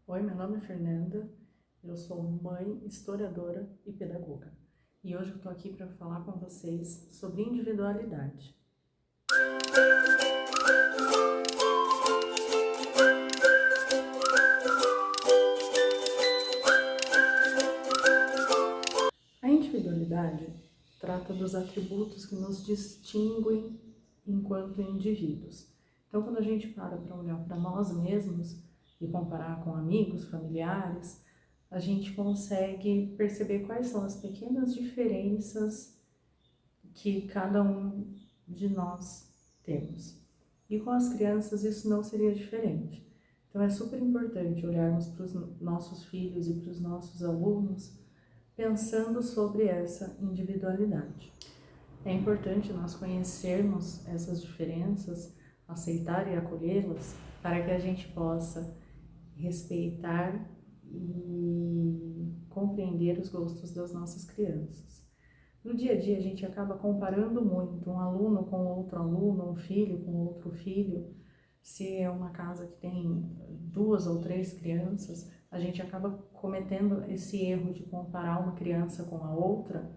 Oi, meu nome é Fernanda, eu sou mãe, historiadora e pedagoga. E hoje eu estou aqui para falar com vocês sobre individualidade. A individualidade trata dos atributos que nos distinguem enquanto indivíduos. Então, quando a gente para olhar para nós mesmos e comparar com amigos, familiares, a gente consegue perceber quais são as pequenas diferenças que cada um de nós temos. E com as crianças isso não seria diferente. Então é super importante olharmos para os nossos filhos e para os nossos alunos pensando sobre essa individualidade. É importante nós conhecermos essas diferenças, aceitar e acolhê-las, para que a gente possa respeitar e compreender os gostos das nossas crianças. No dia a dia, a gente acaba comparando muito um aluno com outro aluno, um filho com outro filho. Se é uma casa que tem 2 ou 3 crianças, a gente acaba cometendo esse erro de comparar uma criança com a outra,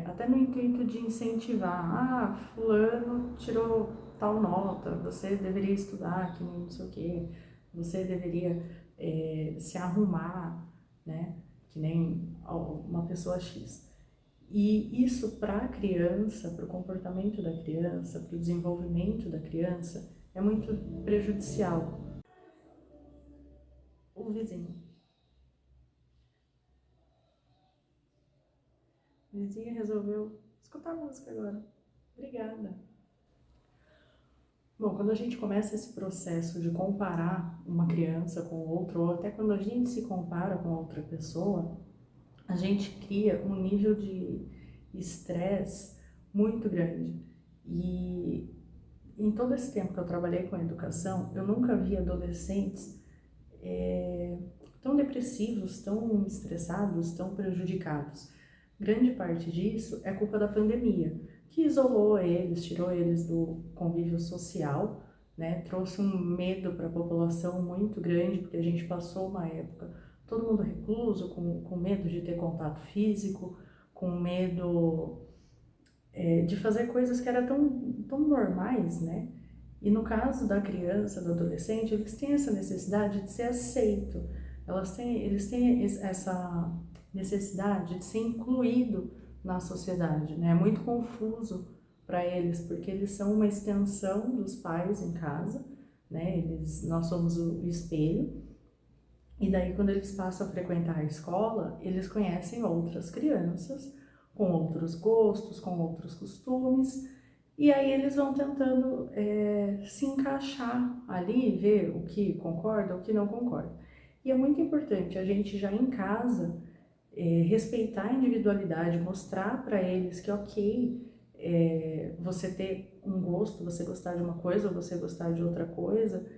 até no intuito de incentivar. Ah, fulano tirou tal nota, você deveria estudar, que nem não sei o quê, você deveria se arrumar, né, que nem uma pessoa X. E isso para a criança, para o comportamento da criança, para o desenvolvimento da criança, é muito prejudicial. O vizinho. O vizinho resolveu escutar música agora. Obrigada. Bom, quando a gente começa esse processo de comparar uma criança com outra, ou até quando a gente se compara com outra pessoa, a gente cria um nível de estresse muito grande. E em todo esse tempo que eu trabalhei com educação, eu nunca vi adolescentes tão depressivos, tão estressados, tão prejudicados. Grande parte disso é culpa da pandemia, que isolou eles, tirou eles do convívio social, né? Trouxe um medo para a população muito grande, porque a gente passou uma época todo mundo recluso, com medo de ter contato físico, com medo de fazer coisas que eram tão normais, né? E no caso da criança, do adolescente, eles têm essa necessidade de ser aceito, eles têm essa necessidade de ser incluído na sociedade, né? É muito confuso para eles, porque eles são uma extensão dos pais em casa, né? Nós somos o espelho, e daí quando eles passam a frequentar a escola, eles conhecem outras crianças, com outros gostos, com outros costumes, e aí eles vão tentando se encaixar ali, ver o que concorda, o que não concorda. E é muito importante a gente já em casa respeitar a individualidade, mostrar para eles que ok, você ter um gosto, você gostar de uma coisa ou você gostar de outra coisa,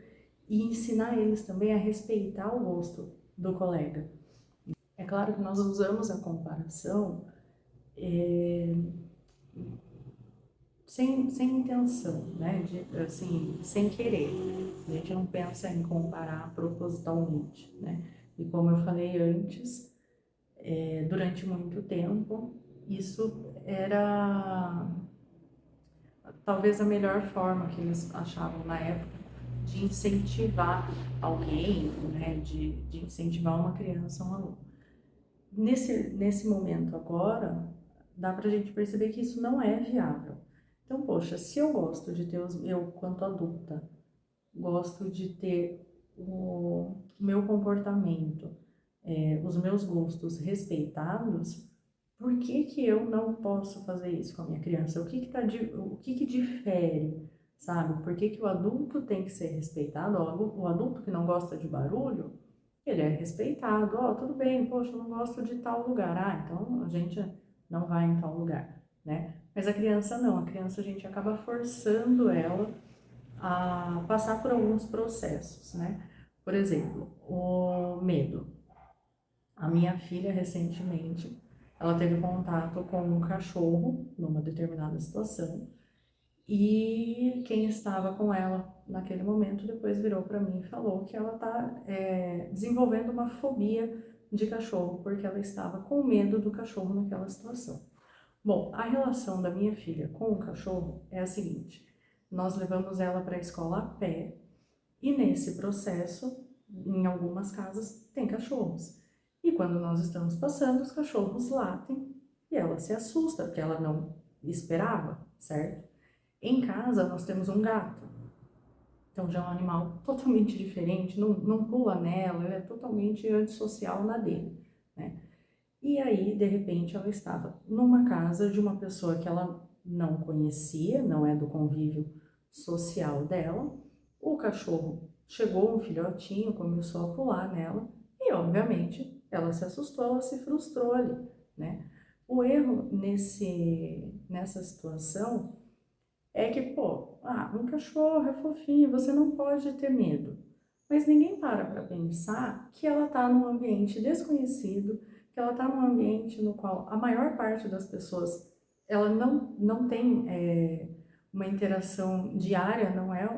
e ensinar eles também a respeitar o gosto do colega. É claro que nós usamos a comparação sem intenção, né? Assim, sem querer. A gente não pensa em comparar propositalmente, né? E como eu falei antes, durante muito tempo, isso era talvez a melhor forma que eles achavam na época de incentivar alguém, né? De incentivar uma criança, um aluno. Nesse momento agora, dá pra gente perceber que isso não é viável. Então, poxa, se eu gosto de ter eu, quanto adulta, gosto de ter o meu comportamento, os meus gostos respeitados, por que que eu não posso fazer isso com a minha criança? O que que difere, sabe? Por que que o adulto tem que ser respeitado? O adulto que não gosta de barulho, ele é respeitado. Ó, tudo bem, poxa, eu não gosto de tal lugar. Ah, então a gente não vai em tal lugar, né? Mas a criança não, a criança a gente acaba forçando ela a passar por alguns processos, né? Por exemplo, o medo. A minha filha, recentemente, ela teve contato com um cachorro numa determinada situação e quem estava com ela naquele momento, depois virou para mim e falou que ela está desenvolvendo uma fobia de cachorro, porque ela estava com medo do cachorro naquela situação. Bom, a relação da minha filha com o cachorro é a seguinte: nós levamos ela para a escola a pé e nesse processo, em algumas casas, tem cachorros. E quando nós estamos passando, os cachorros latem e ela se assusta, porque ela não esperava, certo? Em casa, nós temos um gato. Então já é um animal totalmente diferente, não pula nela, ele é totalmente antissocial na dele, né? E aí, de repente, ela estava numa casa de uma pessoa que ela não conhecia, não é do convívio social dela. O cachorro chegou, um filhotinho, começou a pular nela e, obviamente, ela se assustou, ela se frustrou ali, né? O erro nessa situação é que, pô, um cachorro é fofinho, você não pode ter medo. Mas ninguém para pensar que ela está num ambiente desconhecido, que ela está num ambiente no qual a maior parte das pessoas, ela não tem uma interação diária, não é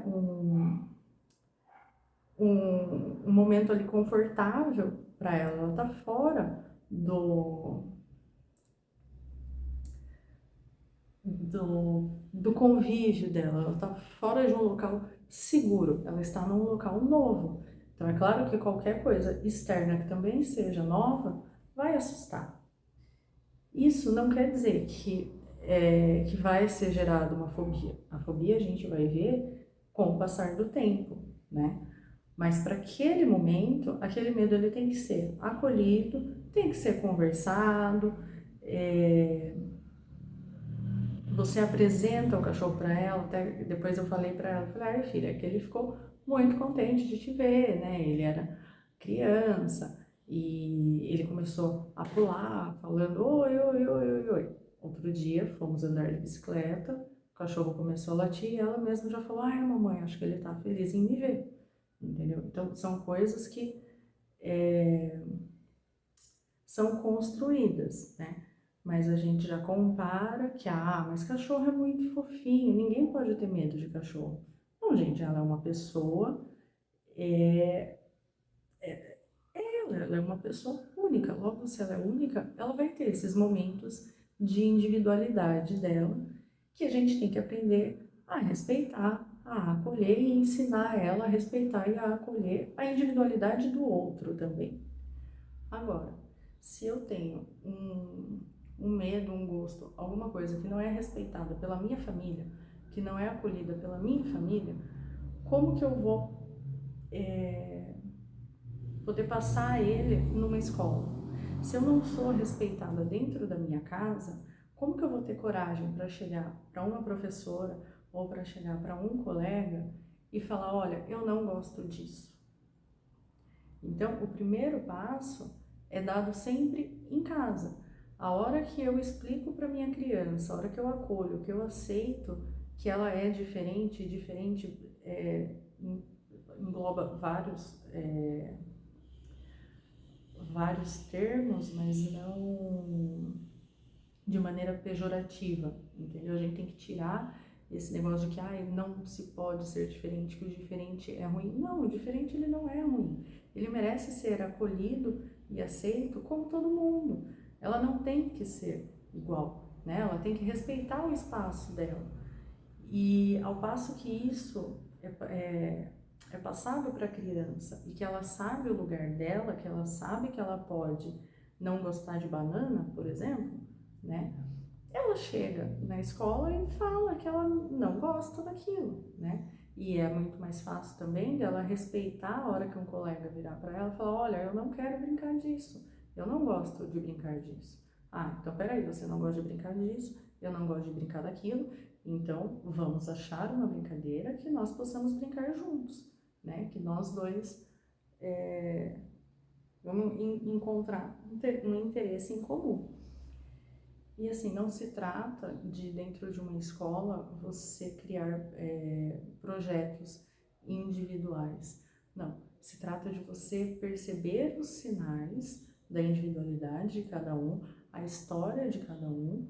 um momento ali confortável para ela. Ela está fora do convívio dela, ela está fora de um local seguro, ela está num local novo. Então é claro que qualquer coisa externa que também seja nova vai assustar. Isso não quer dizer que vai ser gerada uma fobia. A fobia a gente vai ver com o passar do tempo, né? Mas para aquele momento, aquele medo ele tem que ser acolhido, tem que ser conversado, você apresenta o cachorro para ela, até depois eu falei para ela, falei, filha, é que ele ficou muito contente de te ver, né? Ele era criança e ele começou a pular, falando oi, oi, oi, oi, oi. Outro dia fomos andar de bicicleta, o cachorro começou a latir e ela mesma já falou, ai mamãe, acho que ele tá feliz em me ver, entendeu? Então são coisas que são construídas, né? Mas a gente já compara que, mas cachorro é muito fofinho, ninguém pode ter medo de cachorro. Não, gente, ela é uma pessoa, ela é uma pessoa única. Logo, se ela é única, ela vai ter esses momentos de individualidade dela, que a gente tem que aprender a respeitar, a acolher e ensinar ela a respeitar e a acolher a individualidade do outro também. Agora, se eu tenho um medo, um gosto, alguma coisa que não é respeitada pela minha família, que não é acolhida pela minha família, como que eu vou poder passar ele numa escola? Se eu não sou respeitada dentro da minha casa, como que eu vou ter coragem para chegar para uma professora ou para chegar para um colega e falar, olha, eu não gosto disso? Então, o primeiro passo é dado sempre em casa. A hora que eu explico para minha criança, a hora que eu acolho, que eu aceito que ela é diferente, engloba vários termos, mas não de maneira pejorativa, entendeu? A gente tem que tirar esse negócio de que não se pode ser diferente, que o diferente é ruim. Não, o diferente ele não é ruim. Ele merece ser acolhido e aceito como todo mundo. Ela não tem que ser igual, né? Ela tem que respeitar o espaço dela. E ao passo que isso é passado para a criança e que ela sabe o lugar dela, que ela sabe que ela pode não gostar de banana, por exemplo, né? Ela chega na escola e fala que ela não gosta daquilo, né? E é muito mais fácil também dela respeitar a hora que um colega virar para ela e falar, olha, eu não quero brincar disso, eu não gosto de brincar disso. Então peraí, você não gosta de brincar disso, eu não gosto de brincar daquilo, então vamos achar uma brincadeira que nós possamos brincar juntos, né? Que nós dois vamos encontrar um interesse em comum. E assim, não se trata de, dentro de uma escola, você criar projetos individuais. Não, se trata de você perceber os sinais da individualidade de cada um, a história de cada um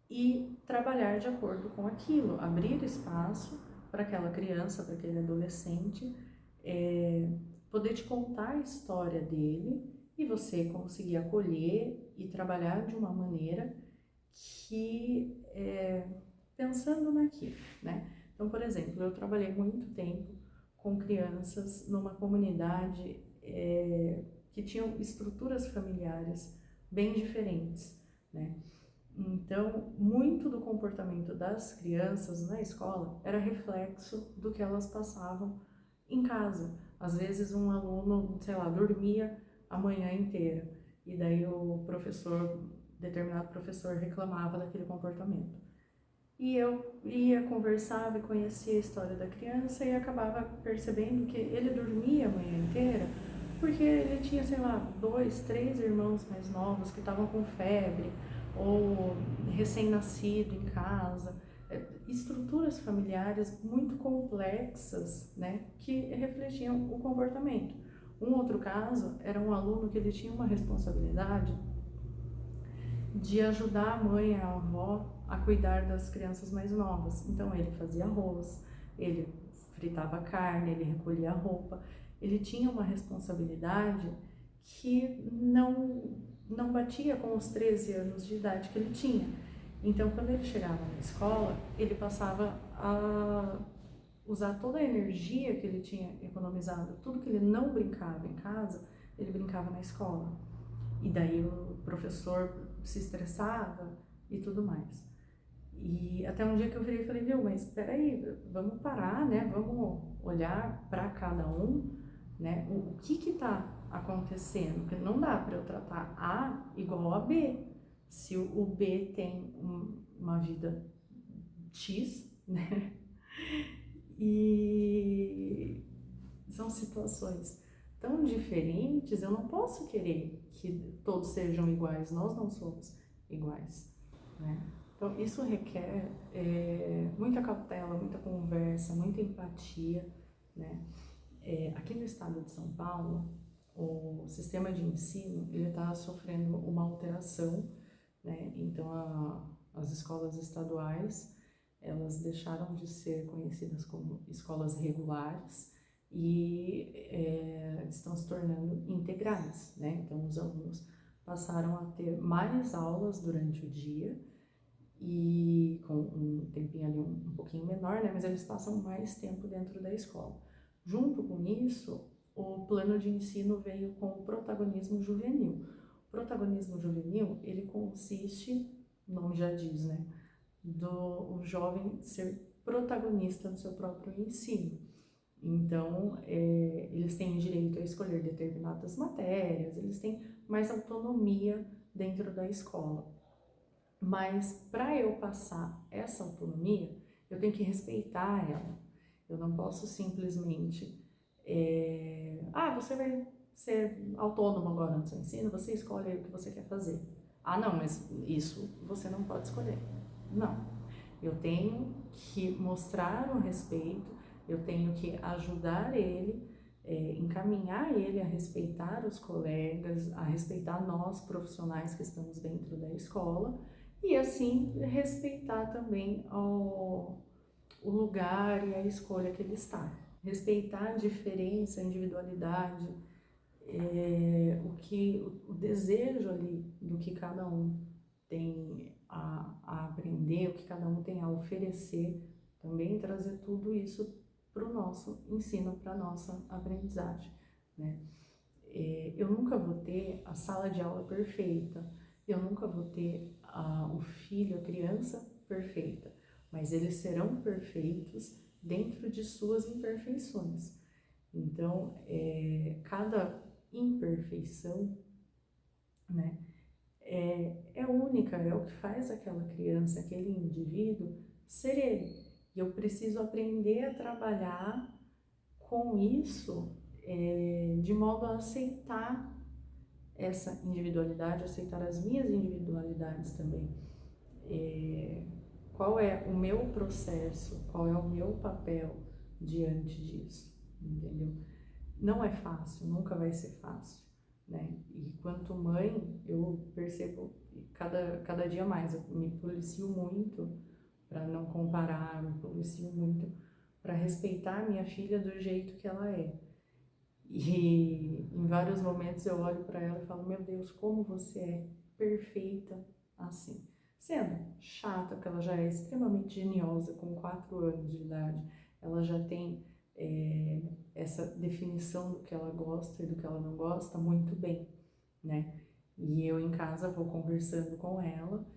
e trabalhar de acordo com aquilo, abrir espaço para aquela criança, para aquele adolescente, poder te contar a história dele e você conseguir acolher e trabalhar de uma maneira que, pensando naquilo, né? Então, por exemplo, eu trabalhei muito tempo com crianças numa comunidade que tinham estruturas familiares bem diferentes, né? Então, muito do comportamento das crianças na escola era reflexo do que elas passavam em casa. Às vezes um aluno, sei lá, dormia a manhã inteira e daí o professor, determinado professor, reclamava daquele comportamento. E eu ia, conversava e conhecia a história da criança e acabava percebendo que ele dormia a manhã inteira porque ele tinha, sei lá, 2, 3 irmãos mais novos que estavam com febre ou recém-nascido em casa, estruturas familiares muito complexas, né, que refletiam o comportamento. Um outro caso era um aluno que ele tinha uma responsabilidade de ajudar a mãe e a avó a cuidar das crianças mais novas. Então ele fazia arroz, ele fritava carne, ele recolhia a roupa. Ele tinha uma responsabilidade que não batia com os 13 anos de idade que ele tinha. Então, quando ele chegava na escola, ele passava a usar toda a energia que ele tinha economizado, tudo que ele não brincava em casa, ele brincava na escola. E daí o professor se estressava e tudo mais. E até um dia que eu virei e falei, viu, mas espera aí, vamos parar, né? Vamos olhar para cada um, né? O que está acontecendo? Porque não dá para eu tratar A igual a B. Se o B tem uma vida X, né? E são situações tão diferentes, eu não posso querer que todos sejam iguais, nós não somos iguais, né? Então, isso requer muita cautela, muita conversa, muita empatia, né? Aqui no estado de São Paulo, o sistema de ensino ele está sofrendo uma alteração, né? Então, as escolas estaduais, elas deixaram de ser conhecidas como escolas regulares e estão se tornando integrais, né? Então, os alunos passaram a ter mais aulas durante o dia e com um tempinho ali um pouquinho menor, né? Mas eles passam mais tempo dentro da escola. Junto com isso, o plano de ensino veio com o protagonismo juvenil. O protagonismo juvenil, ele consiste, o nome já diz, né? Do jovem ser protagonista do seu próprio ensino. Então, eles têm direito a escolher determinadas matérias, eles têm mais autonomia dentro da escola. Mas para eu passar essa autonomia, eu tenho que respeitar ela. Eu não posso simplesmente, você vai ser autônomo agora no seu ensino, você escolhe o que você quer fazer. Ah, não, mas isso você não pode escolher. Não, eu tenho que mostrar o respeito, eu tenho que ajudar ele, encaminhar ele a respeitar os colegas, a respeitar nós profissionais que estamos dentro da escola e assim respeitar também o lugar e a escolha que ele está. Respeitar a diferença, a individualidade, o desejo ali do que cada um tem a aprender, o que cada um tem a oferecer, também trazer tudo isso para o nosso ensino, para a nossa aprendizagem, né? Eu nunca vou ter a sala de aula perfeita, eu nunca vou ter o filho, a criança perfeita, mas eles serão perfeitos dentro de suas imperfeições. Então, cada imperfeição, né, é única, é o que faz aquela criança, aquele indivíduo ser ele. E eu preciso aprender a trabalhar com isso de modo a aceitar essa individualidade, aceitar as minhas individualidades também. Qual é o meu processo, qual é o meu papel diante disso, entendeu? Não é fácil, nunca vai ser fácil, né? E quanto mãe, eu percebo cada dia mais, eu me policio muito para não comparar, me policio muito para respeitar a minha filha do jeito que ela é. E em vários momentos eu olho para ela e falo, meu Deus, como você é perfeita assim. Sendo chata, porque ela já é extremamente geniosa, com 4 anos de idade, ela já tem essa definição do que ela gosta e do que ela não gosta muito bem, né? E eu em casa vou conversando com ela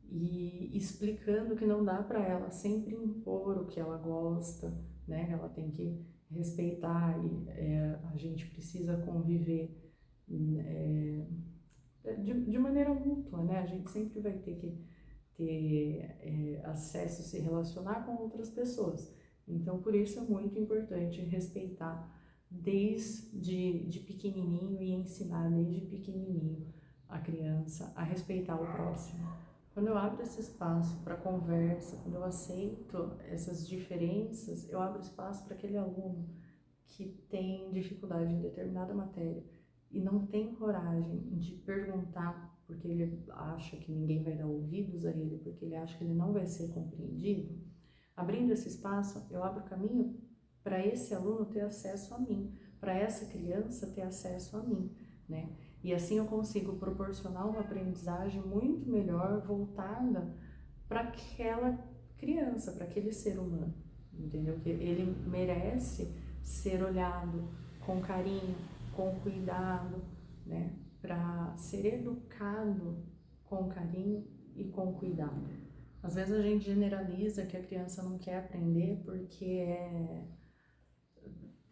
e explicando que não dá para ela sempre impor o que ela gosta, né? Ela tem que respeitar e a gente precisa conviver de maneira mútua, né? A gente sempre vai ter que ter acesso, se relacionar com outras pessoas. Então, por isso é muito importante respeitar desde de pequenininho e ensinar desde pequenininho a criança a respeitar o próximo. Quando eu abro esse espaço para conversa, quando eu aceito essas diferenças, eu abro espaço para aquele aluno que tem dificuldade em determinada matéria e não tem coragem de perguntar porque ele acha que ninguém vai dar ouvidos a ele, porque ele acha que ele não vai ser compreendido. Abrindo esse espaço, eu abro caminho para esse aluno ter acesso a mim, para essa criança ter acesso a mim, né? E assim eu consigo proporcionar uma aprendizagem muito melhor voltada para aquela criança, para aquele ser humano, entendeu? Que ele merece ser olhado com carinho, com cuidado, né? Para ser educado com carinho e com cuidado. Às vezes a gente generaliza que a criança não quer aprender porque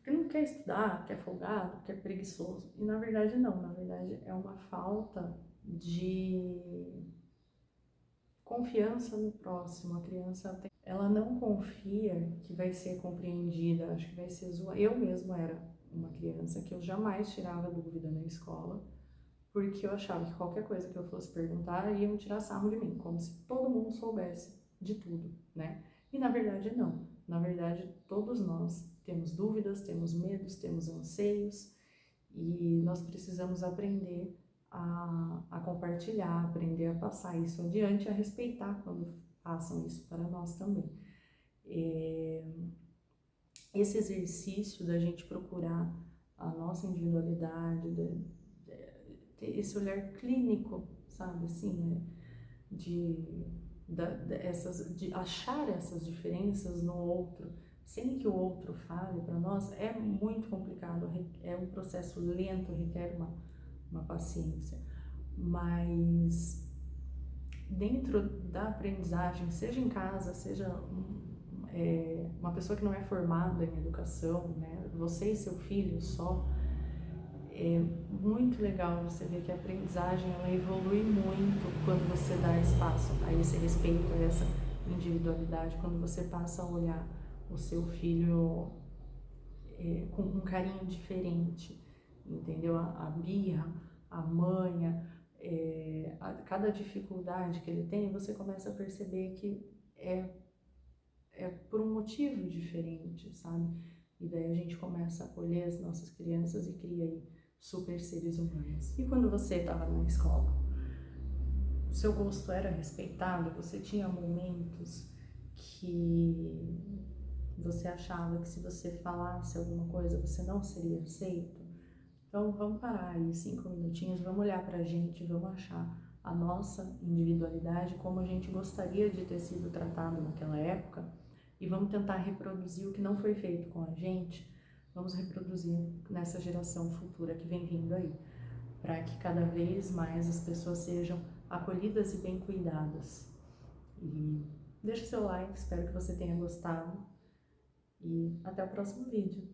não quer estudar, porque é folgado, porque é preguiçoso. E na verdade não, na verdade é uma falta de confiança no próximo. A criança ela não confia que vai ser compreendida, acho que vai ser zoada. Eu mesma era uma criança que eu jamais tirava dúvida na escola, porque eu achava que qualquer coisa que eu fosse perguntar iam tirar sarro de mim, como se todo mundo soubesse de tudo, né? E na verdade não. Na verdade, todos nós temos dúvidas, temos medos, temos anseios e nós precisamos aprender a compartilhar, aprender a passar isso adiante, a respeitar quando passam isso para nós também. Esse exercício da gente procurar a nossa individualidade, ter esse olhar clínico, sabe, assim, de achar essas diferenças no outro, sem que o outro fale para nós, é muito complicado, é um processo lento, requer uma paciência, mas dentro da aprendizagem, seja em casa, seja uma pessoa que não é formada em educação, né, você e seu filho só, é muito legal você ver que a aprendizagem ela evolui muito quando você dá espaço a esse respeito, a essa individualidade, quando você passa a olhar o seu filho com um carinho diferente, entendeu? A birra, a manha, cada dificuldade que ele tem, você começa a perceber que é por um motivo diferente, sabe? E daí a gente começa a acolher as nossas crianças e cria aí super seres humanos. E quando você estava na escola, o seu gosto era respeitado? Você tinha momentos que você achava que se você falasse alguma coisa você não seria aceito? Então vamos parar aí 5 minutinhos, vamos olhar pra gente, vamos achar a nossa individualidade, como a gente gostaria de ter sido tratado naquela época e vamos tentar reproduzir o que não foi feito com a gente, vamos reproduzir nessa geração futura que vem vindo aí, para que cada vez mais as pessoas sejam acolhidas e bem cuidadas. E deixa o seu like, espero que você tenha gostado e até o próximo vídeo.